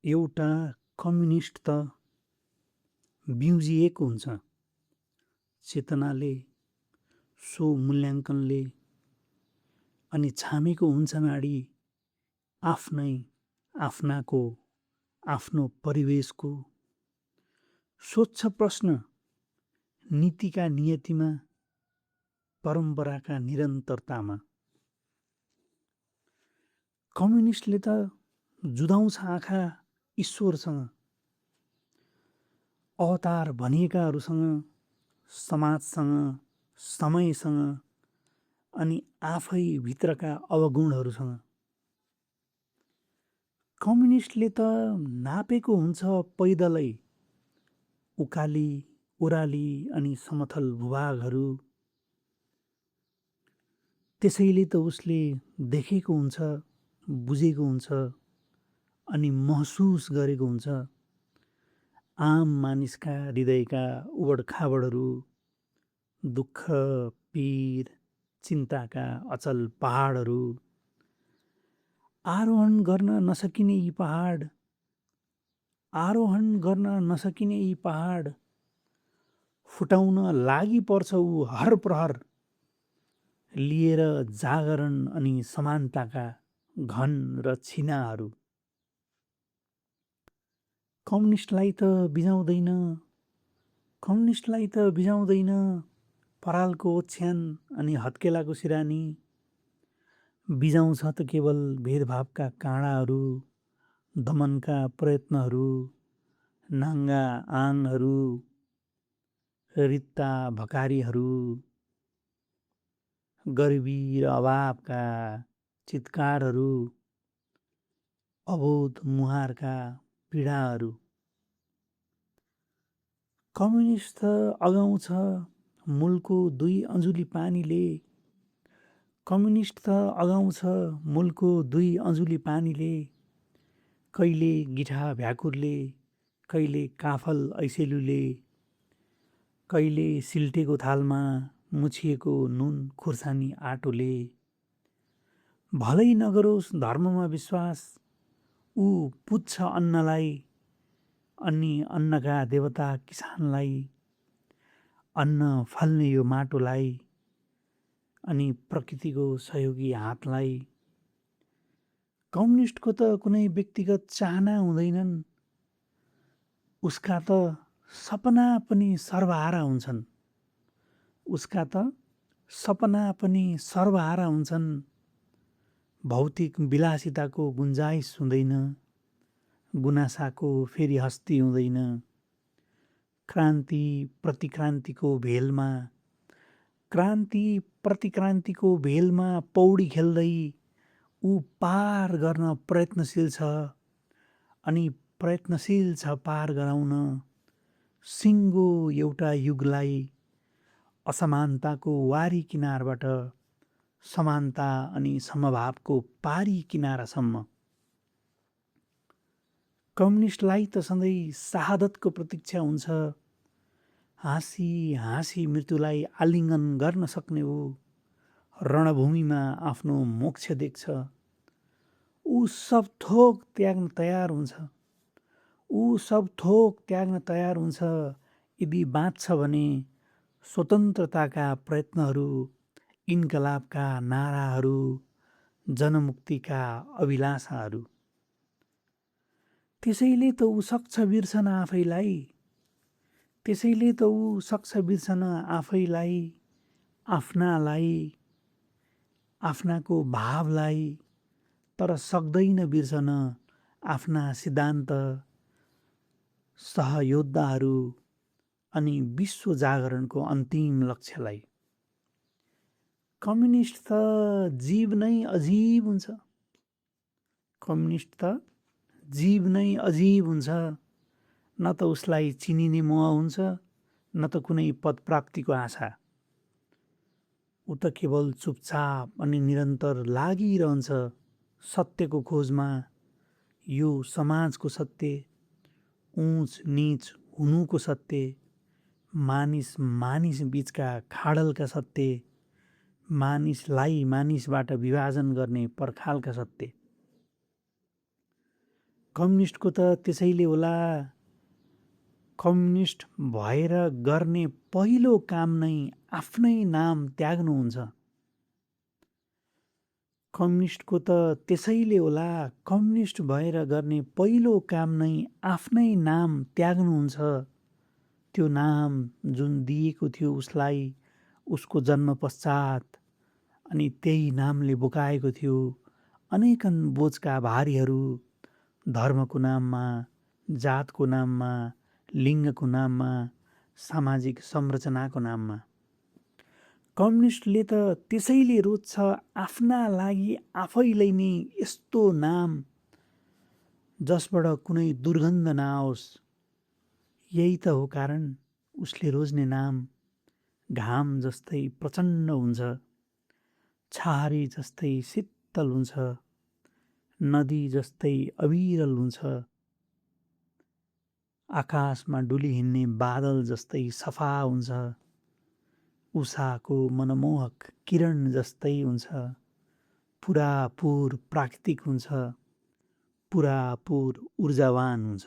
एउटा कम्युनिस्ट त ब्युजिएको हुन्छ चेतनाले, स्वमूल्याङ्कनले अनि छामेको हुन्छ माडी आफ्नै आफ्नाको आफ्नो परिवेशको। सोध्छ प्रश्न नीतिका नियतिमा, परम्पराका निरन्तरतामा। कम्युनिस्टले त जुधाउँछ आँखा ईश्वरसँग, अवतार भनिएकाहरूसँग, समाजसँग, समयसँग अनि आफै भित्रका अवगुणहरूसँग। कम्युनिस्टले त नापेको हुन्छ पैदलै उकाली, ओराली अनि समथल भूभागहरू। त्यसैले त उसले देखेको हुन्छ, बुझेको हुन्छ अनि महसुस गरेको हुन्छ आम मानिसका हृदयका उबडखाबडहरू, दुःख, पीर, चिन्ताका अचल पहाडहरू। आरोहण गर्न नसकिने यी पहाड, आरोहण गर्न नसकिने यी पहाड फुटाउन लागि पर्छ ऊ हर प्रहर, लिएर जागरण अनि समानताका घन र छिनाहरू। कम्युनिस्टलाई त बिजाउँदैन, कम्युनिस्टलाई त बिजाउँदैन परालको ओछ्यान अनि हत्केलाको सिरानी। बिजाउँछ त केवल भेदभावका काँडाहरू, दमनका प्रयत्नहरू, नाङ्गा आङहरू, रित्ता भकारीहरू, गरिबी र अभावका चित्कारहरू, अबोध मुहारका पीडाहरू। कम्युनिस्ट त अगाउँछ मूलको 2 अञ्जुली पानीले, कम्युनिस्ट त अगाउँछ मूलको 2 अञ्जुली पानीले। कहिले गिठा भ्याकुरले, कहिले काफल ऐसेलुले, कहिले सिल्टेको थालमा मुछिएको नुन खुर्सानी आटोले। भलै नगरोस् धर्ममा विश्वास, ऊ पुज्छ अन्नलाई अनि अन्नका देवता किसानलाई, अन्न फल्ने यो माटोलाई अनि प्रकृतिको सहयोगी हातलाई। कम्युनिस्टको त कुनै व्यक्तिगत चाहना हुँदैनन्, उसका त सपना पनि सर्वहारा हुन्छन्, उसका त सपना पनि सर्वहारा हुन्छन्। भौतिक विलासिताको गुन्जाइस हुँदैन, गुनासाको फेरि हस्ती हुँदैन। क्रान्ति प्रतिक्रान्तिको भेलमा, क्रान्ति प्रतिक्रान्तिको भेलमा पौडी खेल्दै ऊ पार गर्न प्रयत्नशील छ अनि प्रयत्नशील छ पार गराउन सिङ्गो एउटा युगलाई असमानताको वारी किनारबाट समानता अनि समभावको पारी किनारासम्म। कम्युनिस्टलाई त सधैँ शहादतको प्रतीक्षा हुन्छ, हाँसी हाँसी मृत्युलाई आलिङ्गन गर्न सक्ने ऊ रणभूमिमा आफ्नो मोक्ष देख्छ। ऊ सब थोक त्याग्न तयार हुन्छ, ऊ सब थोक त्याग्न तयार हुन्छ यदि बाँच्छ भने स्वतन्त्रताका प्रयत्नहरू, इन्कलाबका नाराहरू, जनमुक्तिका अभिलाषाहरू। त्यसैले त ऊ सक्छ बिर्सन आफैलाई, त्यसैले त ऊ सक्छ बिर्सन आफैलाई, आफ्नालाई, आफ्नाको भावलाई, तर सक्दैन बिर्सन आफ्ना सिद्धान्त, सहयोद्धाहरू अनि विश्व जागरणको अन्तिम लक्ष्यलाई। कम्युनिस्ट त जीव नै अजीब हुन्छ, कम्युनिस्ट त जीव नै अजीब हुन्छ। न त उसलाई चिनिने मोह हुन्छ, न त कुनै पद प्राप्तिको आशा। ऊ त केवल चुपचाप अनि निरन्तर लागिरहन्छ सत्यको खोजमा। यो समाजको सत्य, उँच नीच हुनुको सत्य, मानिस मानिस बीचका खाडलका सत्य, मानिसलाई मानिसबाट विभाजन गर्ने पर्खालका सत्य। कम्युनिस्टको त त्यसैले होला, कम्युनिस्ट भएर गर्ने पहिलो काम नै आफ्नै नाम त्याग्नुहुन्छ। कम्युनिस्टको त त्यसैले होला, कम्युनिस्ट भएर गर्ने पहिलो काम नै आफ्नै नाम त्याग्नुहुन्छ। त्यो नाम जुन दिएको थियो उसलाई उसको जन्म पश्चात, अनि त्यही नामले बोकाएको थियो अनेकन बोझका भारीहरू, धर्मको नाममा, जातको नाममा, लिङ्गको नाममा, सामाजिक संरचनाको नाममा। कम्युनिस्टले त त्यसैले रोज्छ आफ्ना लागि आफैलाई नै यस्तो नाम जसबाट कुनै दुर्गन्ध नआओस्। यही त हो कारण उसले रोज्ने नाम घाम जस्तै प्रचण्ड हुन्छ, छहारी जस्तै शीतल हुन्छ, नदी जस्तै अविरल हुन्छ, आकाशमा डुली हिँड्ने बादल जस्तै सफा हुन्छ, उषाको मनमोहक किरण जस्तै हुन्छ, पुरापुर प्राकृतिक हुन्छ, पुरापुर ऊर्जावान हुन्छ।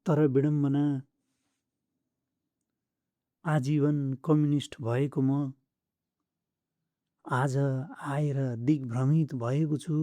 तर विडम्बना, आजीवन कम्युनिस्ट भएको म आज आएर दिग्भ्रमित भएको छु।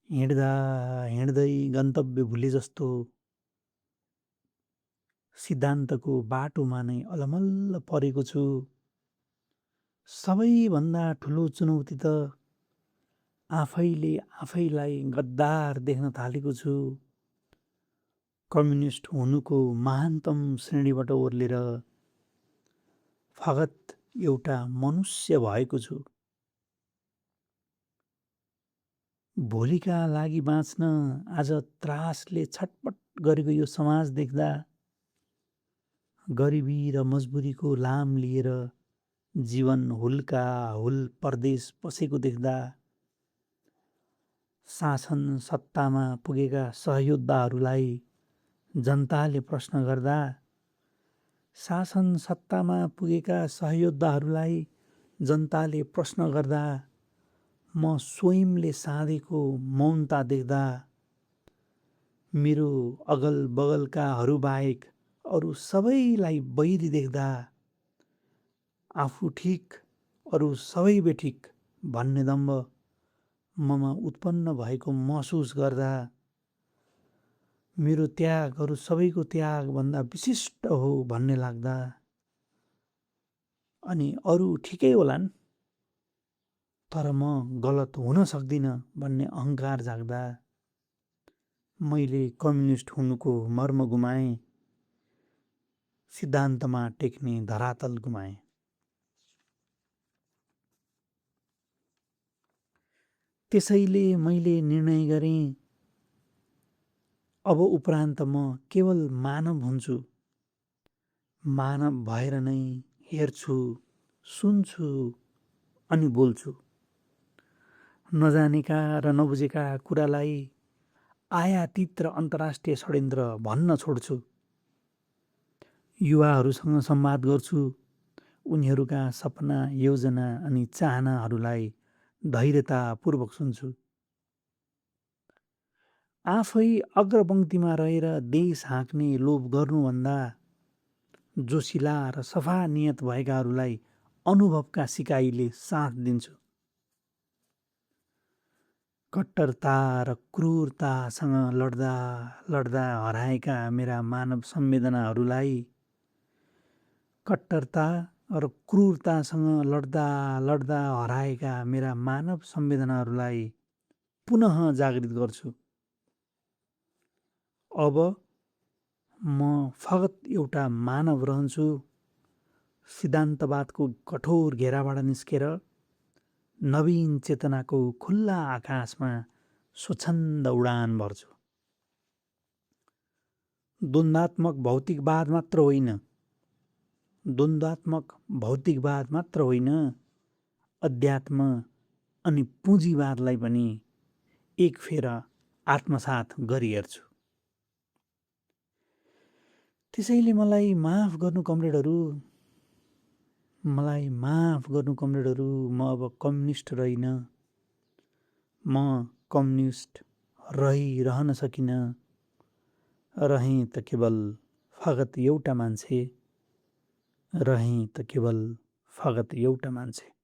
हिँड्दा हिँड्दै गन्तव्य भुले जस्तो सिद्धान्तको बाटोमा नै अलमल्ल परेको छु। सबैभन्दा ठुलो चुनौती त आफैले आफैलाई गद्दार देख्न थालेको छु। कम्युनिस्ट हुनुको महानतम श्रेणीबाट ओर्लेर फगत एउटा मनुष्य भएको छु। भोलिका लागि बाँच्न आज त्रासले छटपट गरेको यो समाज देख्दा, गरिबी र मजबुरीको लाम लिएर जीवन हुल्का हुल परदेश पसेको देख्दा, शासन सत्तामा पुगेका सहयोद्धाहरूलाई जनताले प्रश्न गर्दा, शासन सत्तामा पुगेका सहयोद्धाहरूलाई जनताले प्रश्न गर्दा म स्वयंले साधेको मौनता देख्दा, मेरो अगल बगलकाहरू बाहेक अरू सबैलाई बैरी देख्दा, आफू ठिक अरू सबै बेठिक भन्ने दम्ब ममा उत्पन्न भएको महसुस गर्दा, मेरो त्याग अरू सबैको त्यागभन्दा विशिष्ट हो भन्ने लाग्दा, अनि अरू ठिकै होलान् तर म गलत हुन सक्दिनँ भन्ने अहङ्कार जाग्दा, मैले कम्युनिस्ट हुनुको मर्म गुमाएँ, सिद्धान्तमा टेक्ने धरातल गुमाएँ। त्यसैले मैले निर्णय गरेँ, अब उपरान्त म केवल मानव हुन्छु। मानव भएर नै हेर्छु, सुन्छु अनि बोल्छु। नजानेका र नबुझेका कुरालाई आयातित र अन्तर्राष्ट्रिय षड्यन्त्र भन्न छोड्छु। युवाहरूसँग संवाद गर्छु, उनीहरूका सपना, योजना अनि चाहनाहरूलाई धैर्यतापूर्वक सुन्छु। आफै अग्रपङ्क्तिमा रहेर देश हाँक्ने लोभ गर्नुभन्दा जोसिला र सफा नियत भएकाहरूलाई अनुभवका सिकाइले साथ दिन्छु। कट्टरता र क्रूरतासँग लड्दा लड्दा हराएका मेरा मानव संवेदनाहरूलाई, कट्टरता र क्रूरतासँग लड्दा लड्दा हराएका मेरा मानव संवेदनाहरूलाई पुनः जागृत गर्छु। अब म फगत एउटा मानव रहन्छु, सिद्धान्तवादको कठोर घेराबाट निस्केर नवीन चेतनाको खुल्ला आकाशमा स्वच्छन्द उडान भर्छु। द्वन्द्वात्मक भौतिकवाद मात्र होइन, द्वन्द्वात्मक भौतिकवाद मात्र होइन, अध्यात्म अनि पुँजीवादलाई पनि एक फेर आत्मसात गरी हेर्छु। त्यसैले मलाई माफ गर्नु कमरेडहरू, मलाई माफ गर्नु कमरेडहरू, म अब कम्युनिस्ट रहेन। म कम्युनिस्ट रहिरहन सकिनँ, रहेँ त केवल फगत एउटा मान्छे, रहेँ त केवल फगत एउटा मान्छे।